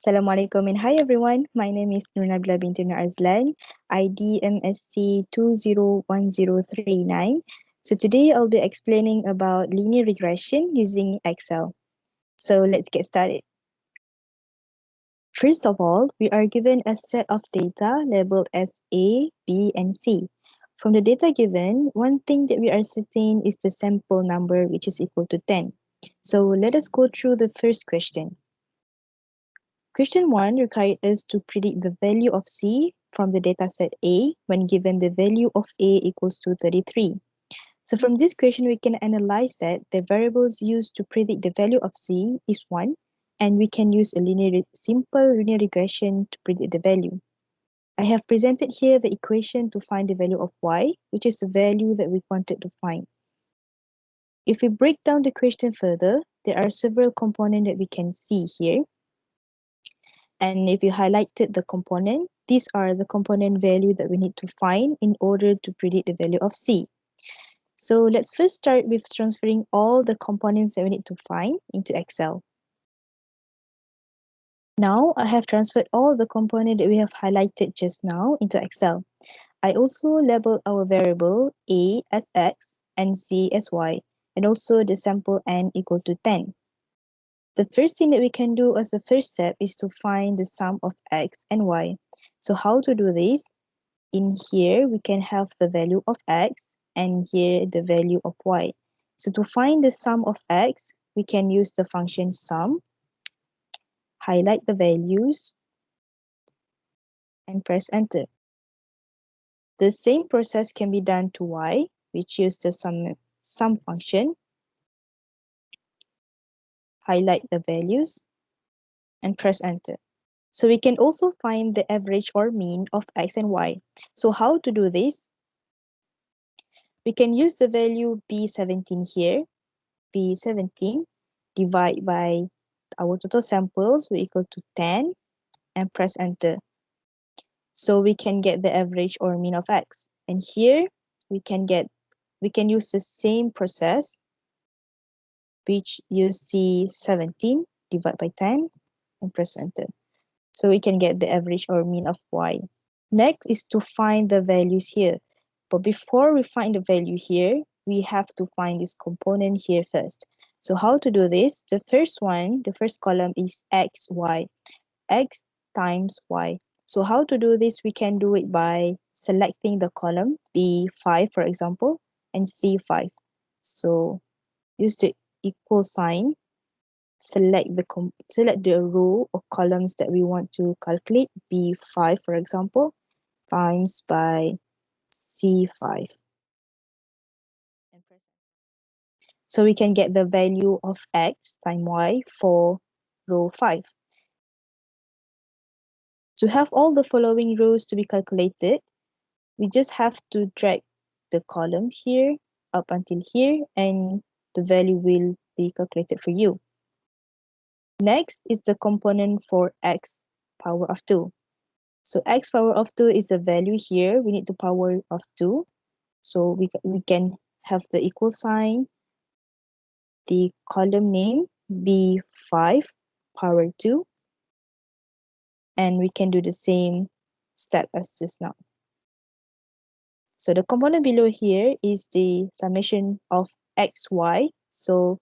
Assalamualaikum and hi everyone. My name is Nabilah binti Azelan, ID MSc 201039. So today I'll be explaining about linear regression using Excel. So let's get started. First of all, we are given a set of data labeled as A, B, and C. From the data given, one thing that we are certain is the sample number, which is equal to 10. So let us go through the first question. Question 1 required us to predict the value of C from the dataset A when given the value of A equals to 33. So from this question, we can analyze that the variables used to predict the value of C is 1, and we can use a simple linear regression to predict the value. I have presented here the equation to find the value of Y, which is the value that we wanted to find. If we break down the question further, there are several components that we can see here. And if you highlighted the component, these are the component value that we need to find in order to predict the value of C. So let's first start with transferring all the components that we need to find into Excel. Now I have transferred all the components that we have highlighted just now into Excel. I also labeled our variable A as X and C as Y, and also the sample N equal to 10. The first thing that we can do as a first step is to find the sum of X and Y. So how to do this? In here, we can have the value of X and here the value of Y. So to find the sum of X, we can use the function sum, highlight the values, and press enter. The same process can be done to Y, which use the sum function, highlight the values, and press enter. So we can also find the average or mean of X and Y. So how to do this? We can use the value B17 here, B17, divide by our total samples, we equal to 10, and press enter. So we can get the average or mean of X. And here we can use the same process, which you see 17, divide by 10, and press enter. So we can get the average or mean of Y. Next is to find the values here. But before we find the value here, we have to find this component here first. So how to do this? The first column is X, Y. X times Y. So how to do this? We can do it by selecting the column B5, for example, and C5. So use the equal sign, select the row or columns that we want to calculate, B5, for example, times by C5. So we can get the value of X times Y for row 5. To have all the following rows to be calculated, we just have to drag the column here up until here, and the value will be calculated for you. Next is the component for X power of 2. So X power of 2 is the value here. We need the power of 2. So we can have the equal sign, the column name B5 power 2, and we can do the same step as just now. So the component below here is the summation of xy. So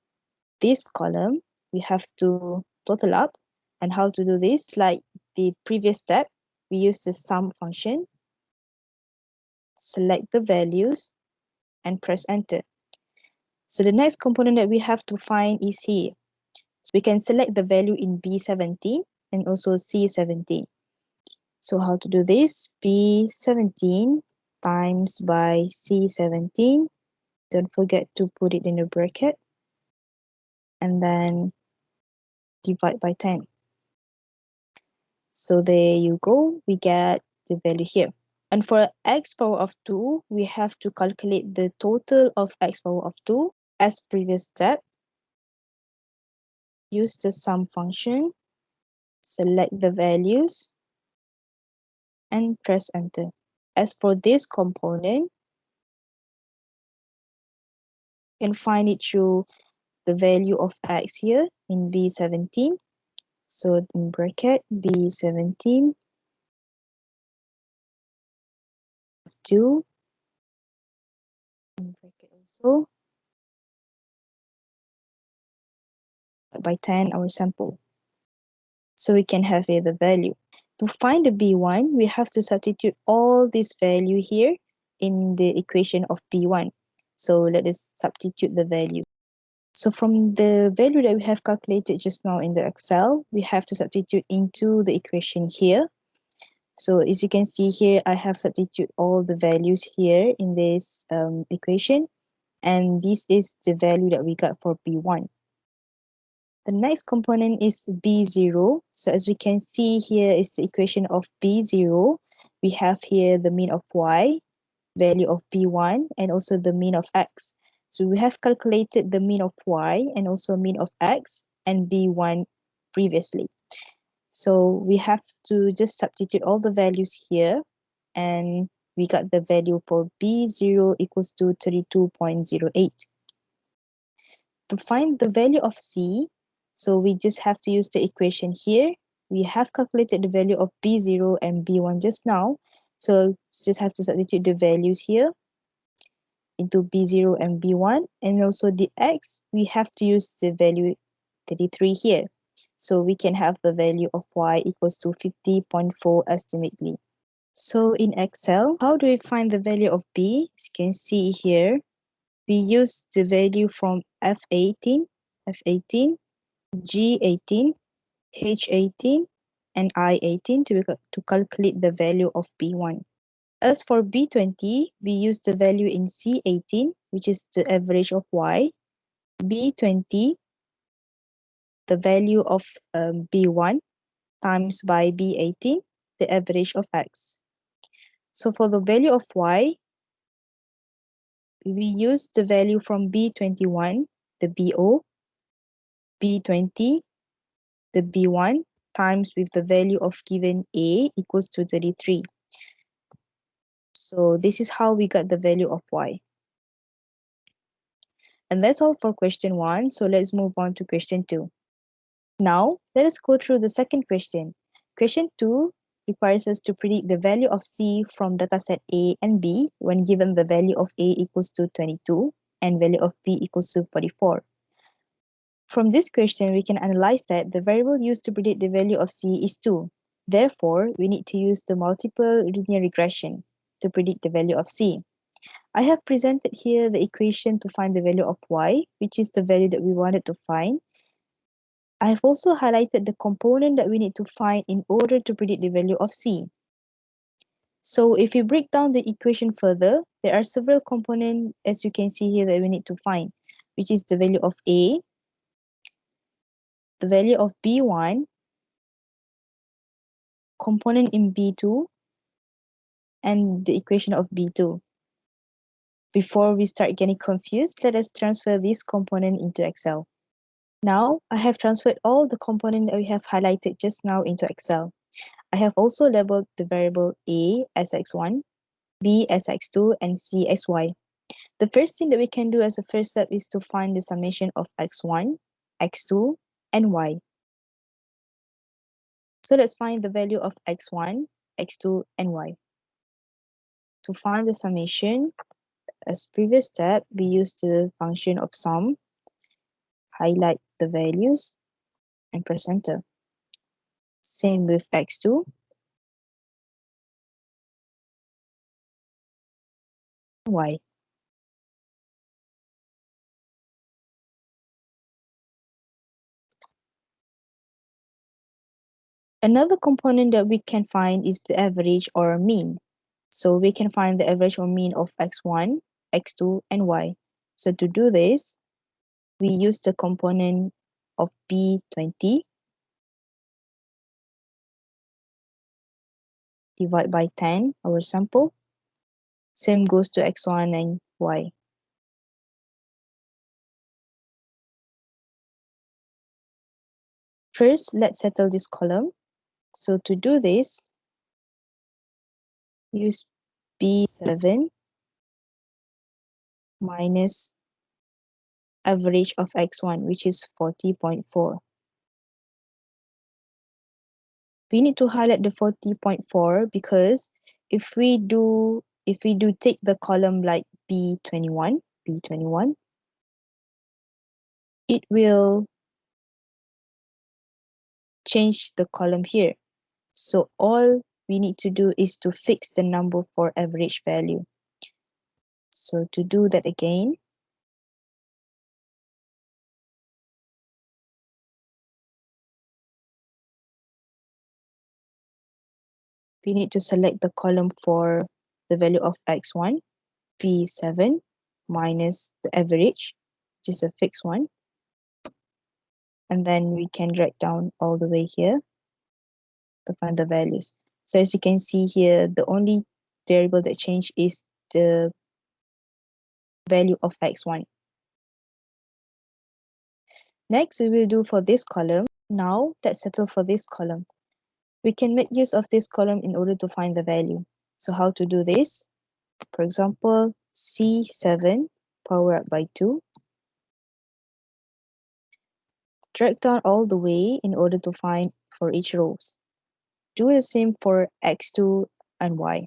this column, we have to total up. And how to do this? Like the previous step, we use the sum function, select the values, and press enter. So the next component that we have to find is here. So we can select the value in B17 and also C17. So how to do this? B17 times by C17. Don't forget to put it in a bracket. And then divide by 10. So there you go. We get the value here. And for x power of 2, we have to calculate the total of x power of 2 as previous step. Use the sum function, select the values, and press enter. As for this component, you can find it through the value of x here in B17. So in bracket B17, 2, in bracket also, by 10 our sample. So we can have here the value. To find the B1, we have to substitute all this value here in the equation of B1. So let us substitute the value. So from the value that we have calculated just now in the Excel, we have to substitute into the equation here. So as you can see here, I have substitute all the values here in this equation. And this is the value that we got for B1. The next component is B0. So as we can see here is the equation of B0. We have here the mean of Y, value of B1, and also the mean of X. So we have calculated the mean of Y and also mean of X and B1 previously. So we have to just substitute all the values here, and we got the value for B0 equals to 32.08. To find the value of C, so we just have to use the equation here. We have calculated the value of B0 and B1 just now. So just have to substitute the values here into B0 and B1. And also the X, we have to use the value 33 here. So we can have the value of Y equals to 50.4 estimately. So in Excel, how do we find the value of B? As you can see here, we use the value from F18, G18, H18, and I18 to calculate the value of B1. As for B20, we use the value in C18, which is the average of Y, B20, the value of B1, times by B18, the average of X. So for the value of Y, we use the value from B21, the BO, B20, the B1, times with the value of given A equals to 33. So this is how we got the value of Y. And that's all for question 1. So let's move on to question 2. Now, let us go through the second question. Question 2 requires us to predict the value of C from dataset A and B when given the value of A equals to 22 and value of B equals to 44. From this question, we can analyze that the variable used to predict the value of C is 2. Therefore, we need to use the multiple linear regression to predict the value of C. I have presented here the equation to find the value of Y, which is the value that we wanted to find. I have also highlighted the component that we need to find in order to predict the value of C. So if we break down the equation further, there are several components, as you can see here, that we need to find, which is the value of A, the value of B1, component in B2, and the equation of B2. Before we start getting confused, let us transfer this component into Excel. Now, I have transferred all the components that we have highlighted just now into Excel. I have also labeled the variable A as x1, B as x2, and C as y. The first thing that we can do as a first step is to find the summation of x1, x2, and y. So let's find the value of x1, x2, and y. To find the summation, as previous step, we use the function of sum, highlight the values, and press enter. Same with x2, y. Another component that we can find is the average or mean. So we can find the average or mean of x1, x2, and y. So to do this, we use the component of B20, divide by 10, our sample. Same goes to x1 and y. First, let's settle this column. So to do this, use B7 minus average of x1, which is 40.4. We need to highlight the 40.4 because if we do take the column like B21, it will change the column here. So all we need to do is to fix the number for average value. So to do that again, we need to select the column for the value of x1, B7 minus the average, which is a fixed one. And then we can drag down all the way here to find the values. So as you can see here, the only variable that changed is the value of x1. Next, we will do for this column. Now, let's settle for this column. We can make use of this column in order to find the value. So how to do this? For example, C7 power up by 2. Drag down all the way in order to find for each rows. Do the same for x2 and y.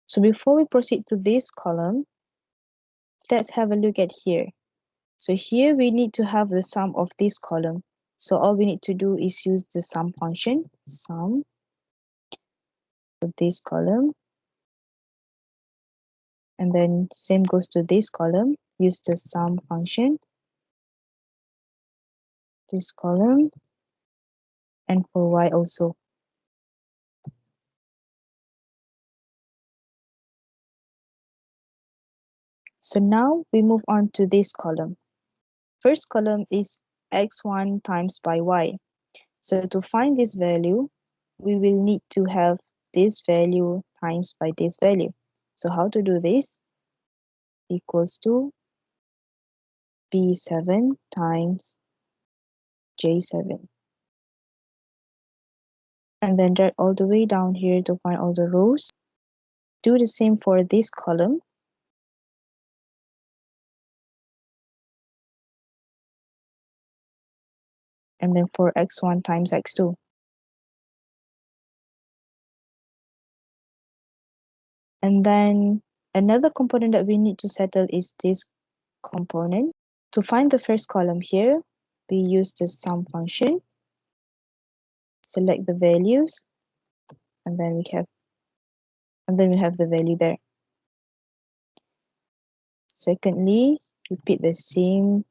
So before we proceed to this column, let's have a look at here. So here we need to have the sum of this column. So all we need to do is use the sum function, sum of this column. And then same goes to this column, use the sum function, this column, and for y also. So now we move on to this column. First column is x1 times by y. So to find this value, we will need to have this value times by this value. So how to do this? Equals to B7 times J7. And then drag all the way down here to find all the rows. Do the same for this column. And then for x1 times x2. And then another component that we need to settle is this component. To find the first column here, we use the sum function, select the values, and then we have the value there. Secondly, repeat the same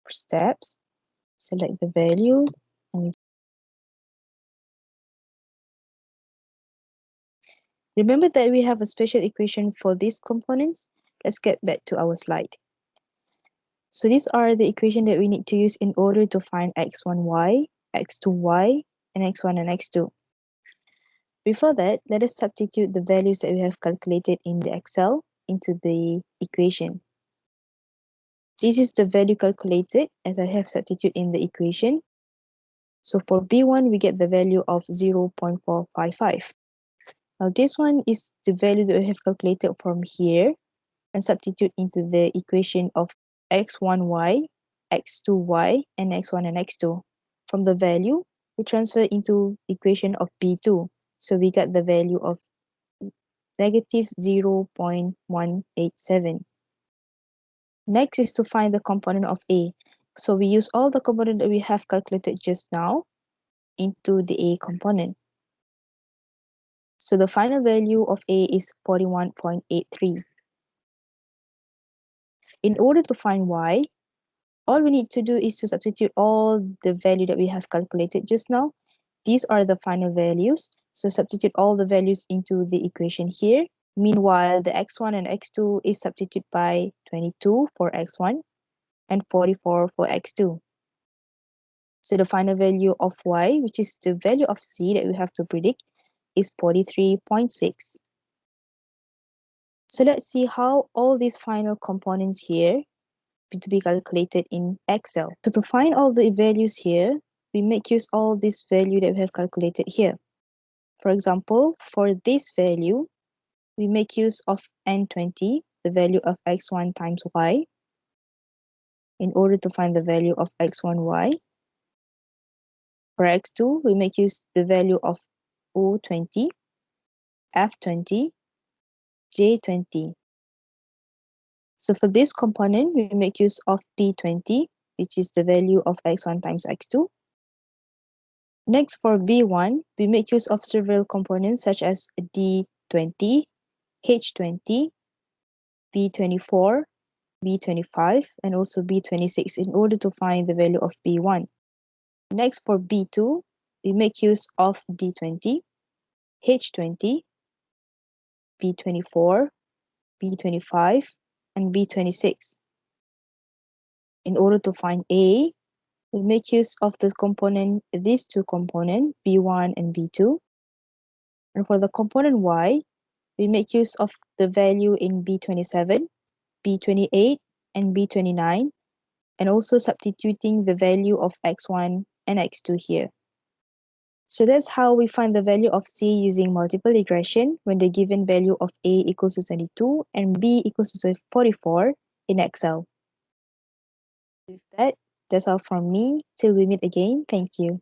steps, select the value, and remember that we have a special equation for these components. Let's get back to our slide. So these are the equation that we need to use in order to find x1y, x2y, and x1 and x2. Before that, let us substitute the values that we have calculated in the Excel into the equation. This is the value calculated as I have substituted in the equation. So for B1, we get the value of 0.455. Now this one is the value that we have calculated from here and substitute into the equation of x1y, x2y, and x1 and x2. From the value, we transfer into equation of B2. So we got the value of negative 0.187. Next is to find the component of A. So we use all the component that we have calculated just now into the A component. So the final value of A is 41.83. In order to find Y, all we need to do is to substitute all the value that we have calculated just now. These are the final values. So substitute all the values into the equation here. Meanwhile, the x1 and x2 is substituted by 22 for x1 and 44 for x2. So the final value of y, which is the value of c that we have to predict, is 43.6. So let's see how all these final components here to be calculated in Excel. So to find all the values here, we make use all this value that we have calculated here. For example, for this value, we make use of n20, the value of x1 times y, in order to find the value of x1, y. For x2, we make use the value of O20, F20, J20. So for this component, we make use of P20, which is the value of x1 times x2. Next, for B1, we make use of several components such as D20, H20, B24, B25, and also B26 in order to find the value of B1. Next, for B2, we make use of D20, H20, B24, B25, and B26. In order to find A, we make use of these two components, B1 and B2. And for the component Y, we make use of the value in B27, B28, and B29, and also substituting the value of x1 and x2 here. So that's how we find the value of C using multiple regression when the given value of A equals to 22 and B equals to 44 in Excel. With that, that's all from me. Till we meet again, thank you.